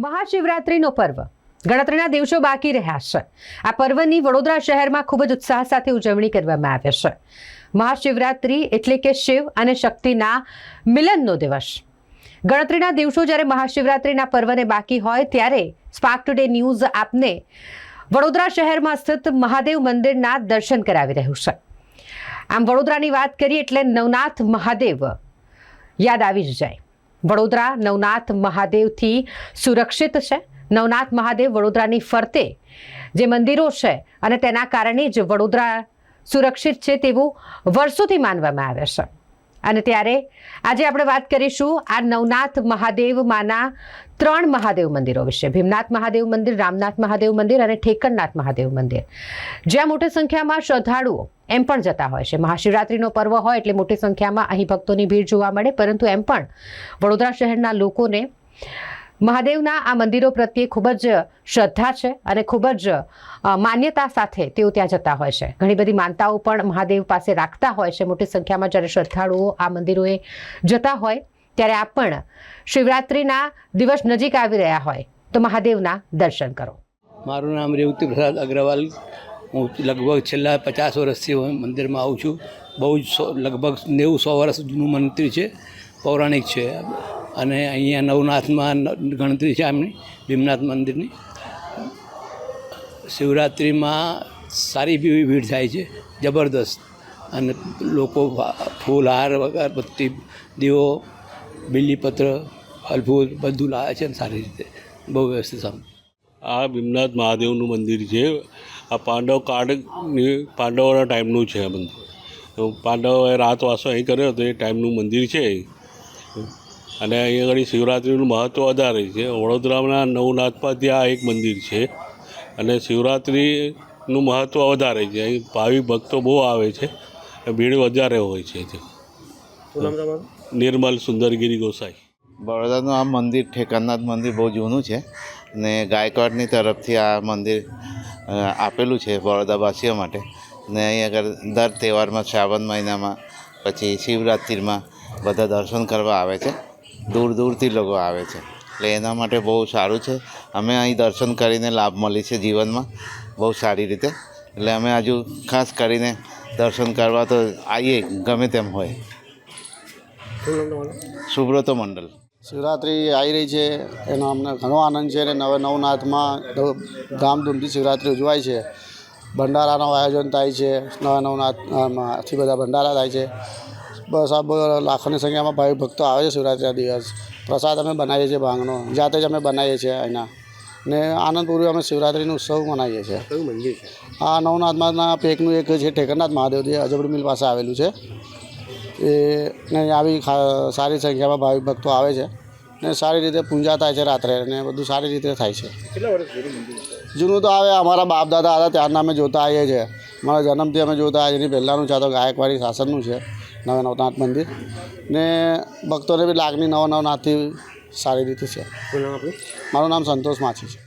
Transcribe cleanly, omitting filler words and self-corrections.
મહાશિવરાત્રિનો પર્વ ગણતરીના દિવસો બાકી રહ્યા છે। આ પર્વની વડોદરા શહેરમાં ખૂબ જ ઉત્સાહ સાથે ઉજવણી કરવામાં આવે છે। મહાશિવરાત્રિ એટલે કે શિવ અને શક્તિના મિલનનો દિવસ। ગણતરીના દિવસો જ્યારે મહાશિવરાત્રિના પર્વને બાકી હોય ત્યારે સ્પાર્ક ટુડે ન્યૂઝ આપને વડોદરા શહેરમાં સ્થિત મહાદેવ મંદિરના દર્શન કરાવી રહ્યું છે। આમ વડોદરાની વાત કરીએ એટલે નવનાથ મહાદેવ યાદ આવી જ જાય। વડોદરા નવનાથ મહાદેવથી સુરક્ષિત છે। નવનાથ મહાદેવ વડોદરાની ફરતે જે મંદિરો છે અને તેના કારણે જ વડોદરા સુરક્ષિત છે તેવું વર્ષોથી માનવામાં આવે છે। અને ત્યારે આજે આપણે વાત કરીશું આ નવનાથ મહાદેવમાંના 3 મહાદેવ મંદિરો વિશે। ભીમનાથ મહાદેવ મંદિર, રામનાથ મહાદેવ મંદિર અને ઠેકરનાથ મહાદેવ મંદિર, જ્યાં મોટી સંખ્યામાં શ્રદ્ધાળુઓ એમ પણ જતા હોય છે। મહાશિવરાત્રિનો પર્વ હોય એટલે મોટી સંખ્યામાં અહીં ભક્તોની ભીડ જોવા મળે, પરંતુ એમ પણ વડોદરા શહેરના લોકોને મહાદેવના આ મંદિરો પ્રત્યે ખૂબ જ શ્રદ્ધા છે અને ખૂબ જ માન્યતા સાથે તેઓ ત્યાં જતા હોય છે। ઘણી બધી માનતાઓ પણ મહાદેવ પાસે રાખતા હોય છે। મોટી સંખ્યામાં જ્યારે શ્રદ્ધાળુઓ આ મંદિરોએ જતા હોય ત્યારે આપ પણ શિવરાત્રિના દિવસ નજીક આવી રહ્યા હોય તો મહાદેવના દર્શન કરો। મારું નામ રેવતી પ્રસાદ અગ્રવાલ। હું લગભગ છેલ્લા 50 વર્ષથી મંદિરમાં આવું છું। બહુ જ લગભગ 90-100 વર્ષ જૂનું મંદિર છે, પૌરાણિક છે અને અહીંયા નવનાથમાં ગણતરી છે એમની ભીમનાથ મંદિરની। શિવરાત્રિમાં સારી ભીડ થાય છે, જબરદસ્ત। અને લોકો ફૂલહાર વગર બત્તી, દીવો, બીલીપત્ર, ફલફૂલ બધું લાવે છે અને સારી રીતે બહુ વ્યવસ્થિત આમ। આ ભીમનાથ મહાદેવનું મંદિર છે। આ પાંડવ કાળની પાંડવોના ટાઈમનું છે આ મંદિર। તો પાંડવોએ રાતવાસો અહીં કર્યો તો એ ટાઈમનું મંદિર છે અને અહીંયા આગળ શિવરાત્રિનું મહત્ત્વ વધારે છે। વડોદરાના નવનાથમાં ત્યાં એક મંદિર છે અને શિવરાત્રિનું મહત્ત્વ વધારે છે। અહીં ભાવિક ભક્તો બહુ આવે છે, ભીડ વધારે હોય છે। નિર્મલ સુંદરગીરી ગોસાઈ। બરોડાનું આ મંદિર ઠેકરનાથ મંદિર બહુ જૂનું છે ને ગાયકવાડની તરફથી આ મંદિર આપેલું છે બરોડાવાસીઓ માટે। ને અહીં આગળ દર તહેવારમાં શ્રાવણ મહિનામાં પછી શિવરાત્રિમાં બધા દર્શન કરવા આવે છે। દૂર દૂરથી લોકો આવે છે એટલે એના માટે બહુ સારું છે। અમે અહીં દર્શન કરીને લાભ મળી છે જીવનમાં બહુ સારી રીતે, એટલે અમે હજુ ખાસ કરીને દર્શન કરવા તો આવીએ ગમે તેમ હોય। સુબ્રતો મંડલ। શિવરાત્રિ આવી રહી છે એનો અમને ઘણો આનંદ છે અને નવનાથમાં ધામધૂમથી શિવરાત્રિ ઉજવાય છે। ભંડારાનું આયોજન થાય છે, નવનાથમાંથી બધા ભંડારા થાય છે। બસ આ લાખોની સંખ્યામાં ભાવિક ભક્તો આવે છે શિવરાત્રિના દિવસ। પ્રસાદ અમે બનાવીએ છીએ ભાંગનો, જાતે જ અમે બનાવીએ છીએ અહીંના ને આનંદપૂર્વક અમે શિવરાત્રિનો ઉત્સવ મનાવીએ છીએ। આ નવનાથમાંના પેકનું એક છે ઠેકરનાથ મહાદેવ, જે અજબડી મિલ પાસે આવેલું છે। ને આવી સારી સંખ્યામાં ભાવિક ભક્તો આવે છે ને સારી રીતે પૂજા થાય છે રાત્રે ને બધું સારી રીતે થાય છે। જૂનું તો આવે અમારા બાપ દાદા હતા ત્યારના અમે જોતા આવીએ છીએ। મારા જન્મથી અમે જોતા આવીએ, એની પહેલાંનું છે તો ગાયકવાડી શાસનનું છે નવનાથ મંદિર ને ભક્તોને બી લાગણી નવનાથથી સારી રીતે છે। મારું નામ સંતોષ માછી છે।